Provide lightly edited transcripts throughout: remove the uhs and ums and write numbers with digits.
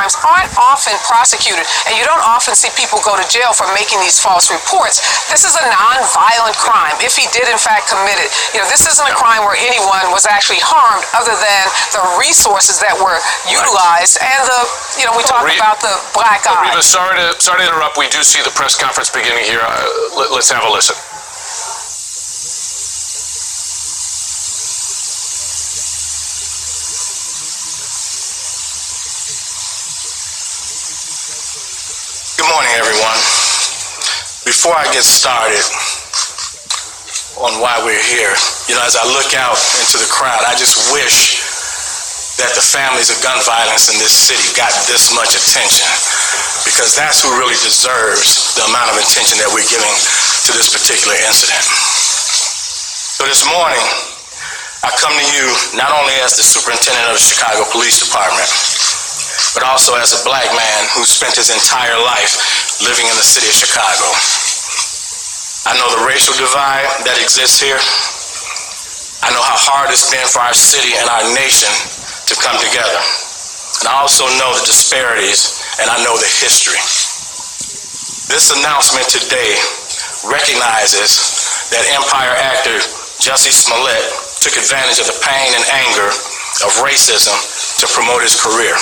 crimes aren't often prosecuted, and you don't often see people go to jail for making these false reports. This is a non-violent crime. If he did in fact commit it, this isn't a crime where anyone was actually harmed other than the resources that were utilized and we talk about the black eye. Reva, sorry to interrupt. We do see the press conference beginning here. Let's have a listen. Good morning, everyone. Before I get started on why we're here, as I look out into the crowd, I just wish that the families of gun violence in this city got this much attention, because that's who really deserves the amount of attention that we're giving to this particular incident. So this morning, I come to you not only as the superintendent of the Chicago Police Department, but also as a black man who spent his entire life living in the city of Chicago. I know the racial divide that exists here. I know how hard it's been for our city and our nation to come together. And I also know the disparities, and I know the history. This announcement today recognizes that Empire actor Jussie Smollett took advantage of the pain and anger of racism to promote his career.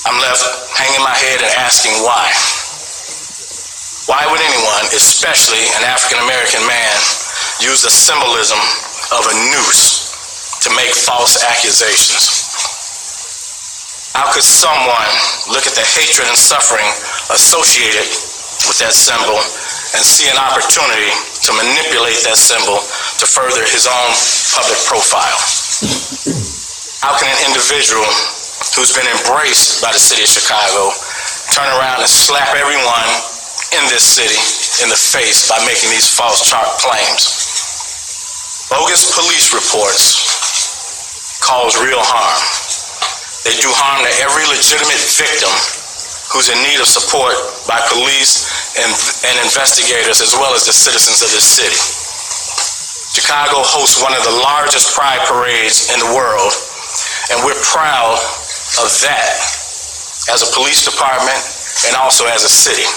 I'm left hanging my head and asking why. Why would anyone, especially an African-American man, use the symbolism of a noose to make false accusations? How could someone look at the hatred and suffering associated with that symbol and see an opportunity to manipulate that symbol to further his own public profile? How can an individual who's been embraced by the city of Chicago turn around and slap everyone in this city in the face by making these false claims? Bogus police reports cause real harm. They do harm to every legitimate victim who's in need of support by police and investigators, as well as the citizens of this city. Chicago hosts one of the largest pride parades in the world, and we're proud of that as a police department and also as a city.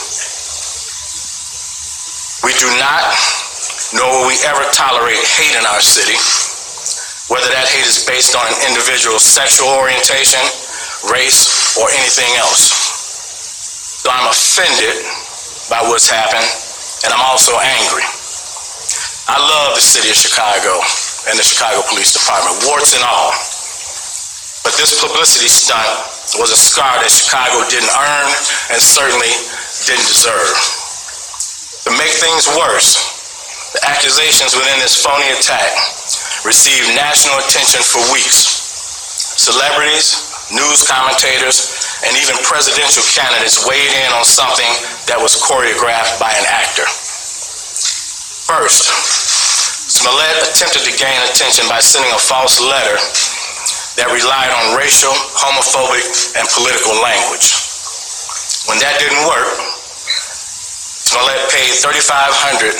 We do not, nor will we ever tolerate hate in our city, whether that hate is based on an individual's sexual orientation, race, or anything else. So I'm offended by what's happened, and I'm also angry. I love the city of Chicago and the Chicago Police Department, warts and all. But this publicity stunt was a scar that Chicago didn't earn and certainly didn't deserve. To make things worse, the accusations within this phony attack received national attention for weeks. Celebrities, news commentators, and even presidential candidates weighed in on something that was choreographed by an actor. First, Smollett attempted to gain attention by sending a false letter that relied on racial, homophobic, and political language. When that didn't work, Smollett paid $3,500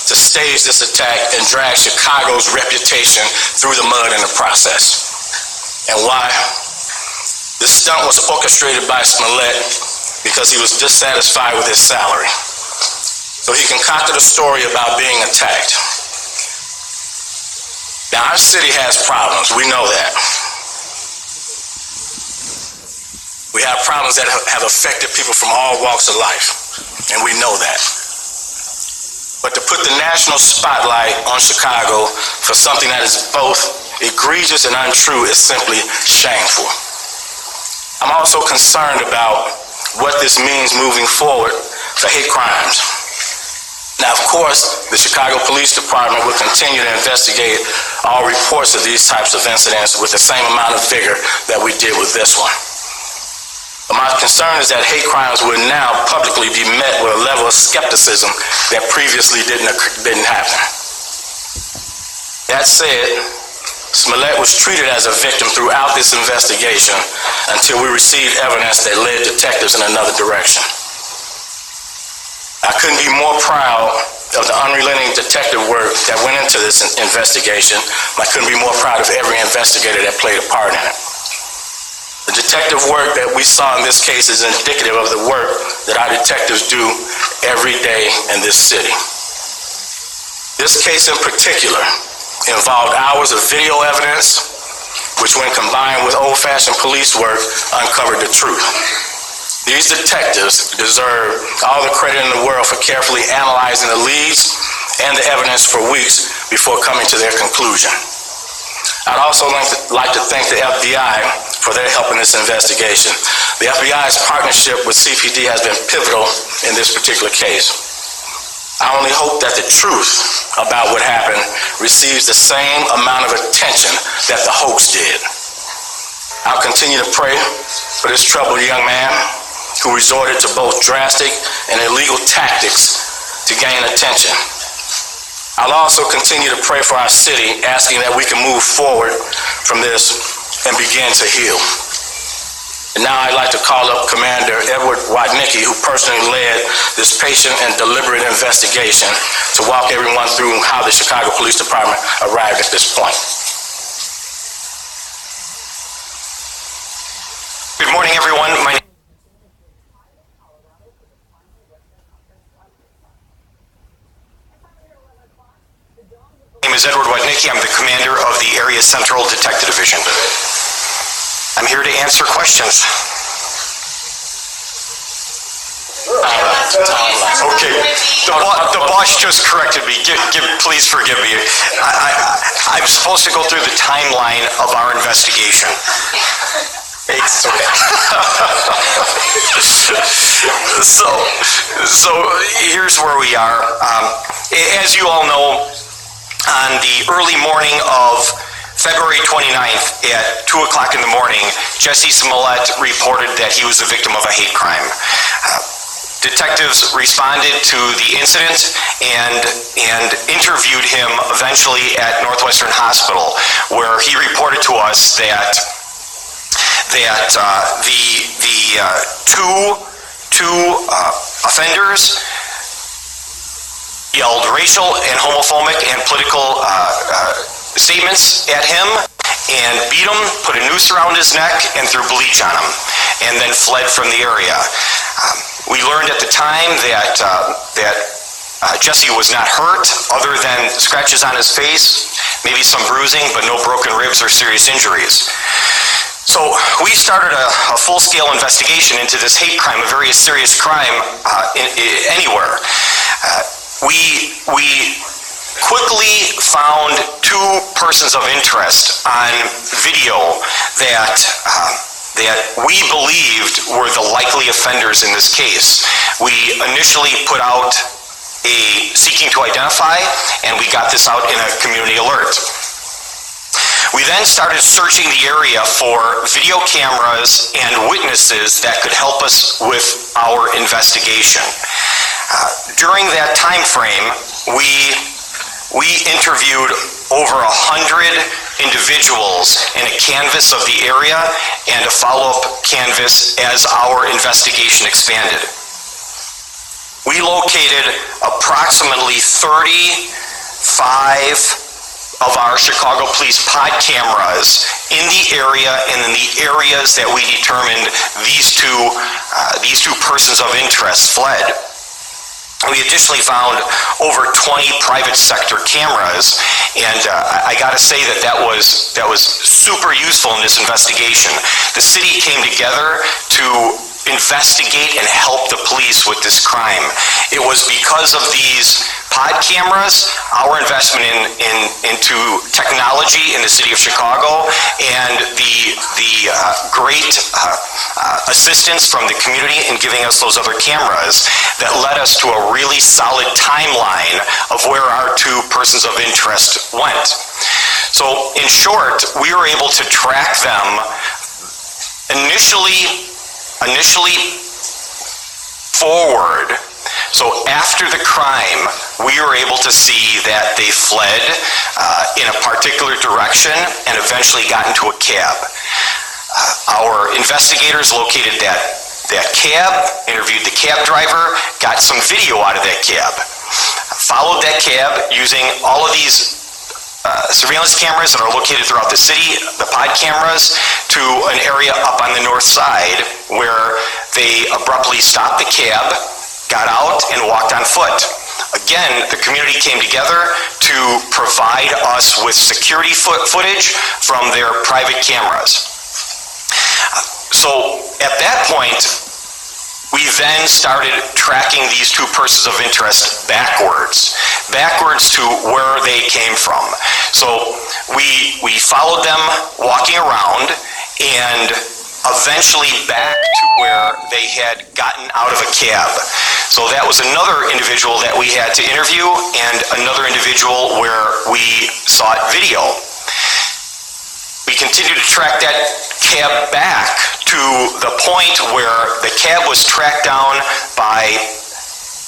to stage this attack and drag Chicago's reputation through the mud in the process. And why? This stunt was orchestrated by Smollett because he was dissatisfied with his salary. So he concocted a story about being attacked. Now, our city has problems. We know that. We have problems that have affected people from all walks of life, and we know that. But to put the national spotlight on Chicago for something that is both egregious and untrue is simply shameful. I'm also concerned about what this means moving forward for hate crimes. Now, of course, the Chicago Police Department will continue to investigate all reports of these types of incidents with the same amount of vigor that we did with this one. But my concern is that hate crimes will now publicly be met with a level of skepticism that previously didn't happen. That said, Smollett was treated as a victim throughout this investigation until we received evidence that led detectives in another direction. I couldn't be more proud of the unrelenting detective work that went into this investigation. I couldn't be more proud of every investigator that played a part in it. detective work that we saw in this case is indicative of the work that our detectives do every day in this city. This case in particular involved hours of video evidence, which when combined with old-fashioned police work, uncovered the truth. These detectives deserve all the credit in the world for carefully analyzing the leads and the evidence for weeks before coming to their conclusion. I'd also like to thank the FBI for their help in this investigation. The FBI's partnership with CPD has been pivotal in this particular case. I only hope that the truth about what happened receives the same amount of attention that the hoax did. I'll continue to pray for this troubled young man who resorted to both drastic and illegal tactics to gain attention. I'll also continue to pray for our city, asking that we can move forward from this and begin to heal. And now I'd like to call up Commander Edward Wadnicki, who personally led this patient and deliberate investigation, to walk everyone through how the Chicago Police Department arrived at this point. Good morning, everyone. My name is Edward Wadnicki. I'm the commander of the Area Central Detective Division. I'm here to answer questions. Okay, the boss just corrected me. Please forgive me. I'm supposed to go through the timeline of our investigation. It's okay. So here's where we are. As you all know, on the early morning of February 29th at 2 o'clock in the morning, Jesse Smollett reported that he was the victim of a hate crime. Detectives responded to the incident and interviewed him eventually at Northwestern Hospital, where he reported to us that the two offenders yelled racial and homophobic and political statements at him and beat him, put a noose around his neck, and threw bleach on him, and then fled from the area. We learned at the time that Jesse was not hurt other than scratches on his face, maybe some bruising, but no broken ribs or serious injuries. So we started a full-scale investigation into this hate crime, a very serious crime anywhere. We quickly found two persons of interest on video that we believed were the likely offenders in this case. We initially put out a seeking to identify, and we got this out in a community alert. We then started searching the area for video cameras and witnesses that could help us with our investigation. During that time frame, we interviewed over 100 individuals in a canvass of the area and a follow-up canvass as our investigation expanded. We located approximately 35 of our Chicago Police pod cameras in the area and in the areas that we determined these two persons of interest fled. We additionally found over 20 private sector cameras, and I got to say that was super useful in this investigation. The city came together to investigate and help the police with this crime. It was because of these pod cameras, our investment into technology in the city of Chicago, and the great assistance from the community in giving us those other cameras that led us to a really solid timeline of where our two persons of interest went. So in short, we were able to track them initially forward. So after the crime, we were able to see that they fled in a particular direction and eventually got into a cab. Our investigators located that cab, interviewed the cab driver, got some video out of that cab, followed that cab using all of these surveillance cameras that are located throughout the city, the pod cameras, to an area up on the north side where they abruptly stopped the cab, got out, and walked on foot. Again, the community came together to provide us with security footage from their private cameras. So at that point, we then started tracking these two persons of interest backwards to where they came from. So we followed them walking around and eventually back to where they had gotten out of a cab. So that was another individual that we had to interview and another individual where we sought video. We continued to track that cab back to the point where the cab was tracked down by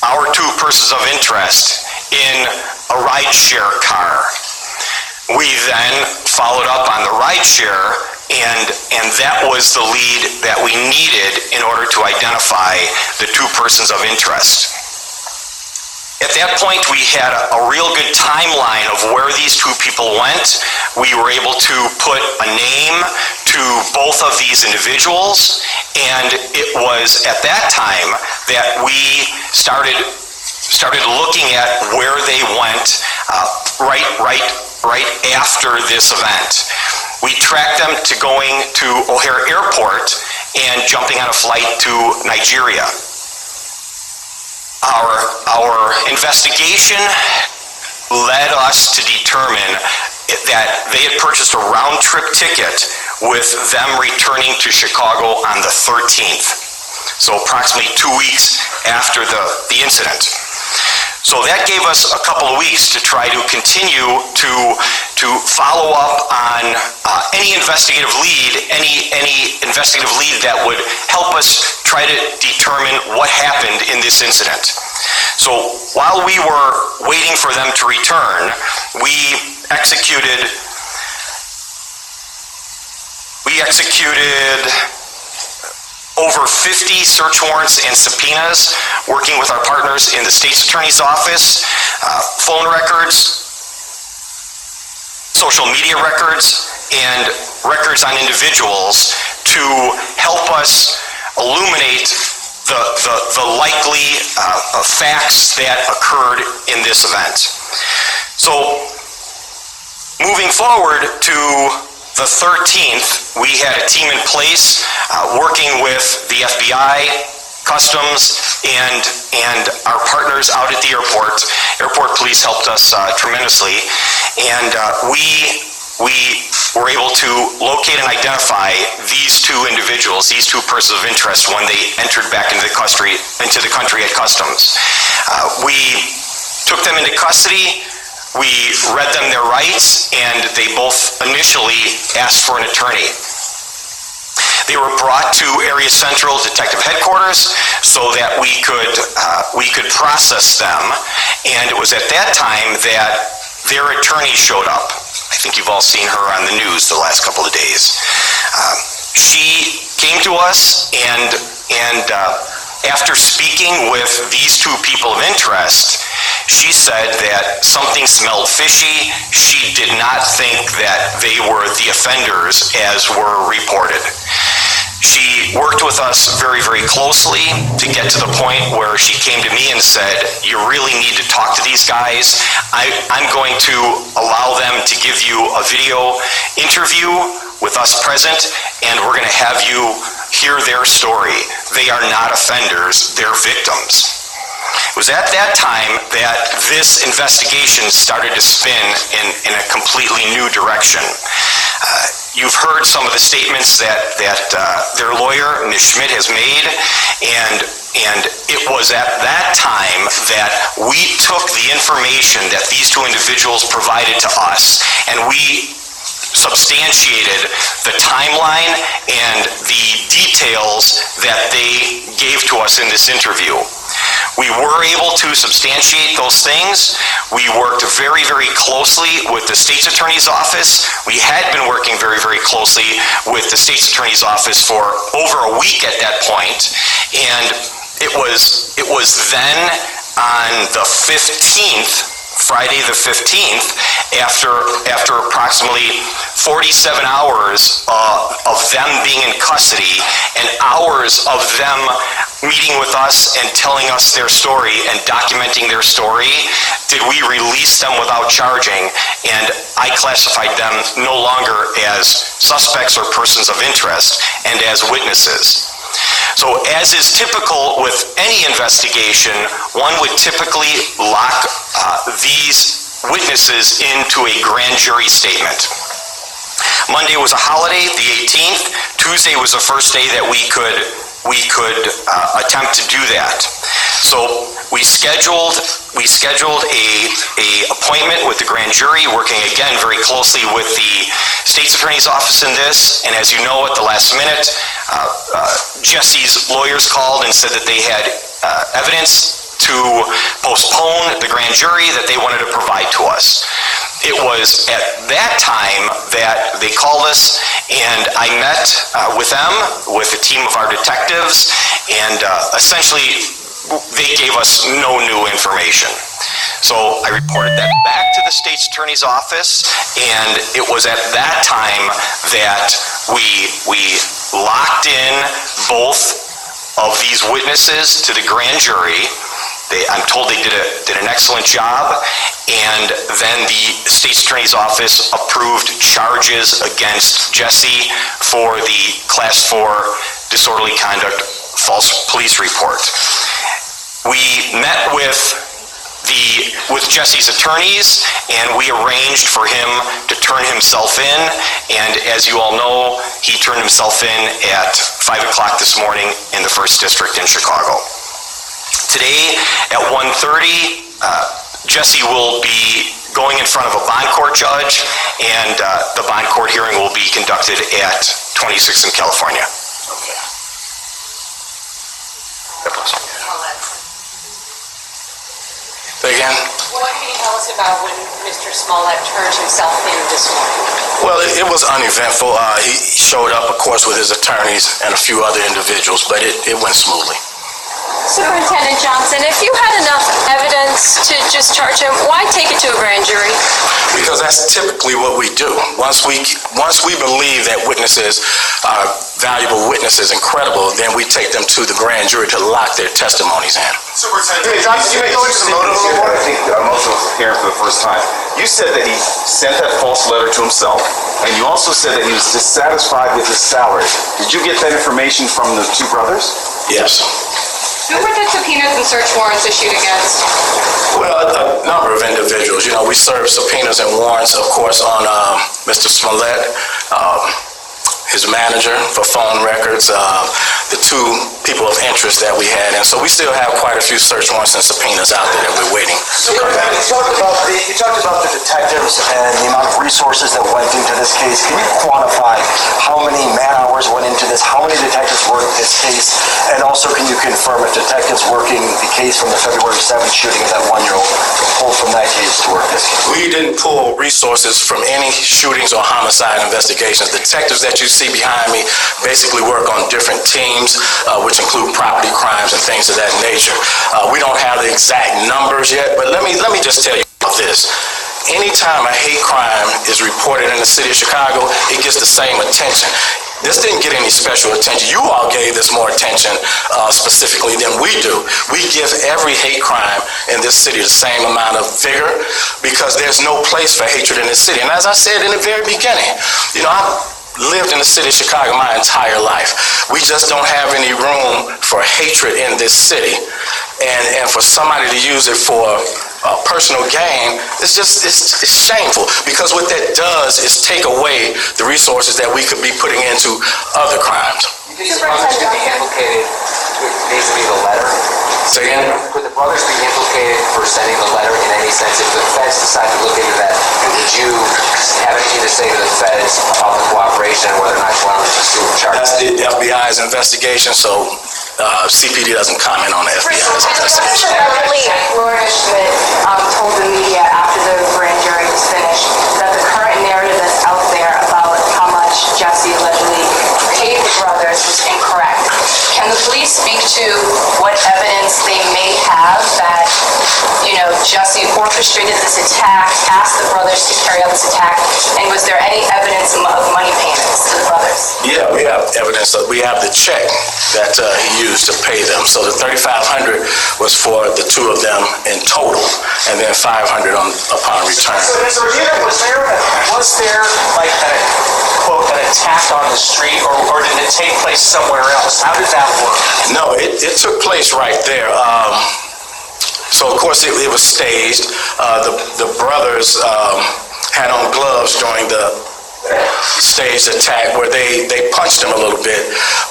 our two persons of interest in a rideshare car. We then followed up on the rideshare, and that was the lead that we needed in order to identify the two persons of interest. At that point, we had a real good timeline of where these two people went. We were able to put a name to both of these individuals, and it was at that time that we started looking at where they went right after this event. We tracked them to going to O'Hare Airport and jumping on a flight to Nigeria. Our investigation led us to determine that they had purchased a round-trip ticket with them returning to Chicago on the 13th, so approximately 2 weeks after the incident. So that gave us a couple of weeks to try to continue to follow up on any investigative lead that would help us try to determine what happened in this incident. So while we were waiting for them to return, we executed over 50 search warrants and subpoenas, working with our partners in the State's Attorney's Office, phone records, social media records, and records on individuals to help us illuminate the likely facts that occurred in this event. So, moving forward to the 13th, we had a team in place working with the FBI, Customs, and our partners out at the airport. Airport police helped us tremendously, and we were able to locate and identify these two individuals, these two persons of interest, when they entered back into the country at Customs. We took them into custody. We read them their rights, and they both initially asked for an attorney. They were brought to Area Central Detective Headquarters so that we could process them, and it was at that time that their attorney showed up. I think you've all seen her on the news the last couple of days. She came to us, and after speaking with these two people of interest, she said that something smelled fishy. She did not think that they were the offenders as were reported. She worked with us very, very closely to get to the point where she came to me and said, you really need to talk to these guys. I'm going to allow them to give you a video interview with us present, and we're going to have you hear their story. They are not offenders, they're victims. It was at that time that this investigation started to spin in a completely new direction. You've heard some of the statements that their lawyer, Ms. Schmidt, has made, and it was at that time that we took the information that these two individuals provided to us, and we substantiated the timeline and the details that they gave to us in this interview. We were able to substantiate those things. We worked very, very closely with the State's Attorney's Office. We had been working very, very closely with the State's Attorney's Office for over a week at that point, and it was then on the 15th Friday the 15th, after approximately 47 hours of them being in custody and hours of them meeting with us and telling us their story and documenting their story, did we release them without charging, and I classified them no longer as suspects or persons of interest and as witnesses. So as is typical with any investigation, one would typically lock these witnesses into a grand jury statement. Monday was a holiday, the 18th. Tuesday was the first day that we could attempt to do that. So we scheduled a appointment with the grand jury, working again very closely with the state's attorney's office in this. And as you know, at the last minute, Jesse's lawyers called and said that they had evidence to postpone the grand jury that they wanted to provide to us. It was at that time that they called us, and I met with them, with a team of our detectives, and essentially they gave us no new information. So I reported that back to the state's attorney's office, and it was at that time that we locked in both of these witnesses to the grand jury. I'm told they did an excellent job, and then the state's attorney's office approved charges against Jesse for the Class 4 disorderly conduct false police report. We met with Jesse's attorneys, and we arranged for him to turn himself in, and as you all know, he turned himself in at 5 o'clock this morning in the 1st District in Chicago. Today at 1:30, Jesse will be going in front of a bond court judge, and the bond court hearing will be conducted at 26th in California. Okay. Say again? What can you tell us about when Mr. Smollett turned himself in this morning? Well, it was uneventful. He showed up, of course, with his attorneys and a few other individuals, but it went smoothly. Superintendent Johnson, if you had enough evidence to just charge him, why take it to a grand jury? Because that's typically what we do. Once we believe that witnesses are valuable witnesses and credible, then we take them to the grand jury to lock their testimonies in. Superintendent Johnson, you may go into the motive a little more. I think most of us are hearing for the first time. You said that he sent that false letter to himself, and you also said that he was dissatisfied with his salary. Did you get that information from the two brothers? Yes. Who were the subpoenas and search warrants issued against? Well, a number of individuals. You know, we served subpoenas and warrants, of course, on Mr. Smollett, his manager for phone records, the two people of interest that we had. And so we still have quite a few search warrants and subpoenas out there that we're waiting. You talked about the detectives and the amount of resources that went into this case. Can you quantify how many man-hours went into this? How many detectives worked this case? And also, can you confirm if detectives working the case from the February 7th shooting of that 1-year-old pulled from that case to work this case? We didn't pull resources from any shootings or homicide investigations. Detectives that you see behind me basically work on different teams, which include property crimes and things of that nature. We don't have the exact numbers yet, but let me just tell you about this. Anytime a hate crime is reported in the city of Chicago, it gets the same attention. This didn't get any special attention. You all gave this more attention specifically than we do. We give every hate crime in this city the same amount of vigor because there's no place for hatred in this city. And as I said in the very beginning, you know, I've lived in the city of Chicago my entire life. We just don't have any room for hatred in this city. And for somebody to use it for personal gain, it's shameful, because what that does is take away the resources that we could be putting into other crimes. You think the brothers could be implicated vis-a-vis the letter? Say again? Could the brothers be implicated for sending the letter in any sense? If the feds decide to look into that, would you have anything to say to the feds about the cooperation and whether or not you want to pursue charges? That's the FBI's investigation, so CPD doesn't comment on the FBI's investigation. Laura Schmidt told the media after the grand jury was finished that the current narrative that's out there about how much Jesse allegedly paid the brothers was incorrect. Can the police you speak to what evidence they may have that, Jussie orchestrated this attack, asked the brothers to carry out this attack, and was there any evidence of money payments to the brothers? Yeah, we have evidence. We have the check that he used to pay them. So the $3,500 was for the two of them in total, and then $500 upon return. So, Mr. Regina, was there like quote, an attack on the street, or did it take place somewhere else? How did that work? No, it took place right there. So of course it was staged. The brothers had on gloves during the staged attack where they punched him a little bit,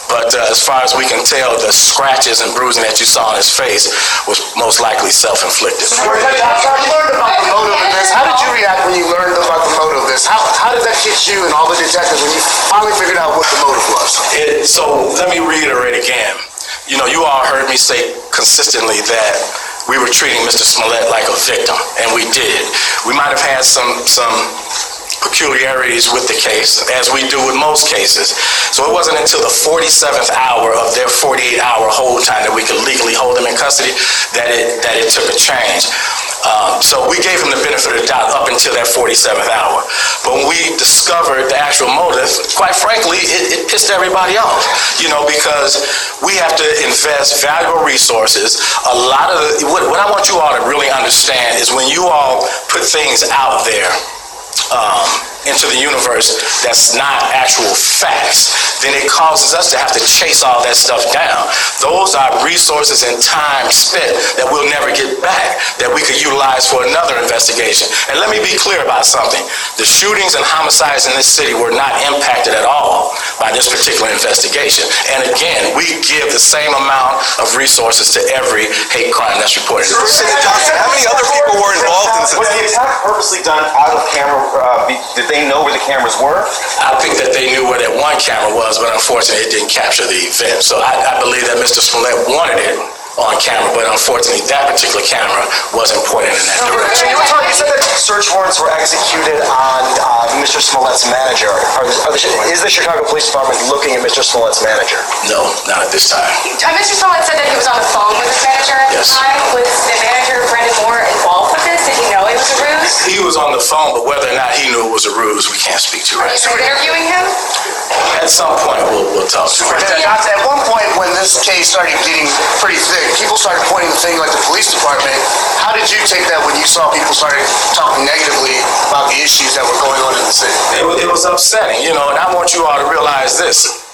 but as far as we can tell, the scratches and bruising that you saw on his face was most likely self-inflicted. You learned about the motive of this. How did you react when you learned about the motive of this? How did that hit you and all the detectives when you finally figured out what the motive was? So let me reiterate again. You all heard me say consistently that we were treating Mr. Smollett like a victim, and we did. We might have had some peculiarities with the case, as we do with most cases. So it wasn't until the 47th hour of their 48-hour hold time that we could legally hold them in custody that it took a change. So we gave him the benefit of the doubt up until that 47th hour. But when we discovered the actual motive, quite frankly, it pissed everybody off, because we have to invest valuable resources. A lot of what I want you all to really understand is when you all put things out there into the universe that's not actual facts, then it causes us to have to chase all that stuff down. Those are resources and time spent that we'll never get back, that we could utilize for another investigation. And let me be clear about something. The shootings and homicides in this city were not impacted at all by this particular investigation. And again, we give the same amount of resources to every hate crime that's reported. Senator Johnson, how many other people were involved in this? Was the attack purposely done out of camera? Did they know where the cameras were? I think that they knew where that one camera was, but unfortunately it didn't capture the event. So I believe that Mr. Smollett wanted it on camera, but unfortunately that particular camera wasn't pointed in that direction. You said that search warrants were executed on Mr. Smollett's manager. Is the Chicago Police Department looking at Mr. Smollett's manager? No, not at this time. Mr. Smollett said that he was on the phone with his manager at the time. Was the manager, Brendan Moore, involved with this? Did he know it was a ruse? He was on the phone, but whether or not he knew it was a ruse, we can't speak to right now. Are you interviewing him? At some point, we'll talk to him. At one point, when this case started getting pretty thick, people started pointing the finger like the police department. How did you take that when you saw people started talking negatively about the issues that were going on in the city? It was upsetting, and I want you all to realize this.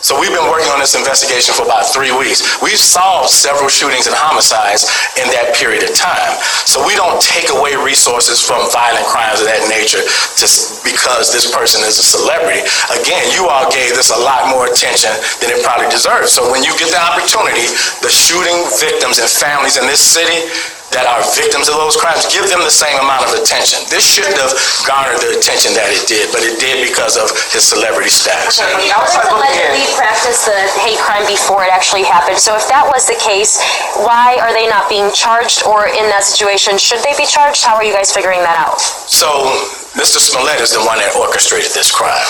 So we've been working on this investigation for about 3 weeks. We've solved several shootings and homicides in that period of time. So we don't take away resources from violent crimes of that nature just because this person is a celebrity. Again, you all gave this a lot more attention than it probably deserves. So when you get the opportunity, the shooting victims and families in this city that are victims of those crimes, give them the same amount of attention. This shouldn't have garnered the attention that it did, but it did because of his celebrity status. He allegedly practiced the hate crime before it actually happened. So if that was the case, why are they not being charged, or in that situation, should they be charged? How are you guys figuring that out? So Mr. Smollett is the one that orchestrated this crime.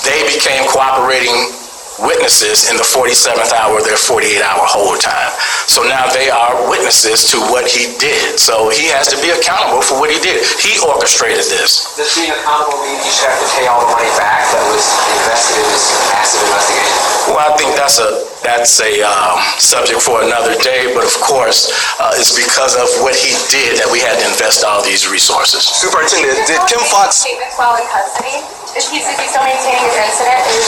They became cooperating witnesses in the 47th hour of their 48-hour hold time. So now they are witnesses to what he did. So he has to be accountable for what he did. He orchestrated this. Does being accountable mean you should have to pay all the money back that was invested in this massive investigation? Well, I think that's a subject for another day, but of course, it's because of what he did that we had to invest all these resources. Superintendent, did Kim Foxx... Statements while in custody? Is he still maintaining his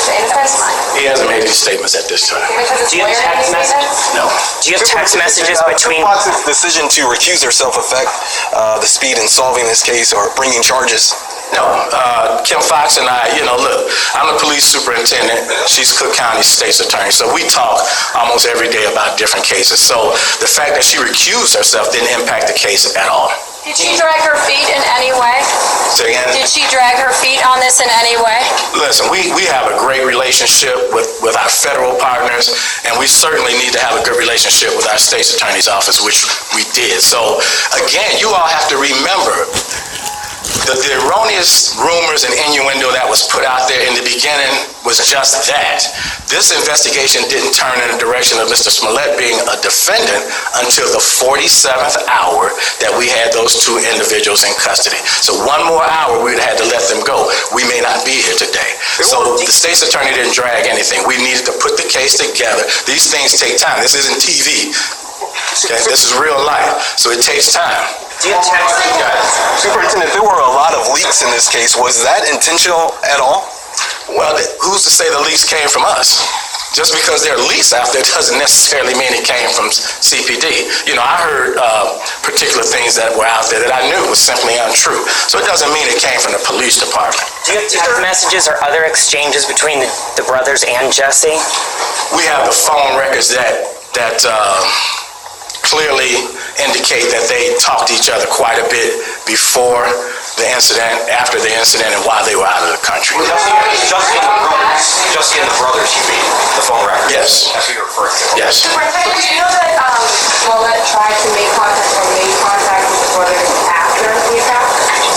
innocence? He hasn't made these statements at this time. Because Do you have text messages? No. Do you have text messages between... Kim Foxx's decision to recuse herself affect the speed in solving this case or bringing charges? No, Kim Foxx and I, look, I'm the police superintendent. She's Cook County State's attorney. So we talk almost every day about different cases. So the fact that she recused herself didn't impact the case at all. Did she drag her feet in any way? Say again? Did she drag her feet on this in any way? Listen, we have a great relationship with our federal partners, and we certainly need to have a good relationship with our state's attorney's office, which we did. So again, you all have to remember, The erroneous rumors and innuendo that was put out there in the beginning was just that. This investigation didn't turn in the direction of Mr. Smollett being a defendant until the 47th hour that we had those two individuals in custody. So one more hour, we'd had to let them go. We may not be here today. So the state's attorney didn't drag anything. We needed to put the case together. These things take time. This isn't TV. Okay? This is real life. So it takes time. Superintendent, there were a lot of leaks in this case. Was that intentional at all? Well, who's to say the leaks came from us? Just because there are leaks out there doesn't necessarily mean it came from CPD. You know, I heard particular things that were out there that I knew was simply untrue. So it doesn't mean it came from the police department. Do you have text messages or other exchanges between the brothers and Jesse? We have the phone records that clearly indicate that they talked to each other quite a bit before the incident, after the incident, and while they were out of the country. Just in the brothers, you mean, the phone record? Yes. That's what you're referring to. Yes. Superintendent, do you know that Smollett tried to make contact or made contact with the brothers after the attack?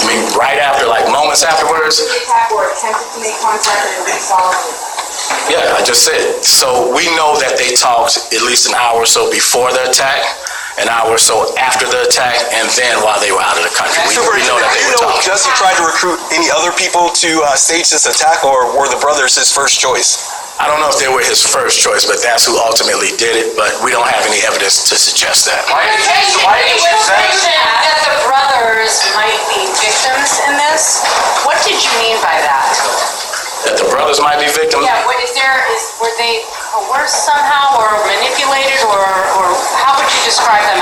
You mean right after, like moments afterwards? The attack or attempted to make contact and it was following? Yeah, I just said. So we know that they talked at least an hour or so before the attack, an hour or so after the attack, and then while they were out of the country. We know that they were talking. Jesse tried to recruit any other people to stage this attack, or were the brothers his first choice? I don't know if they were his first choice, but that's who ultimately did it, but we don't have any evidence to suggest that. Why did you say that the brothers might be victims in this? What did you mean by that? That the brothers might be victims? Yeah, were they coerced somehow or manipulated or how would you describe them?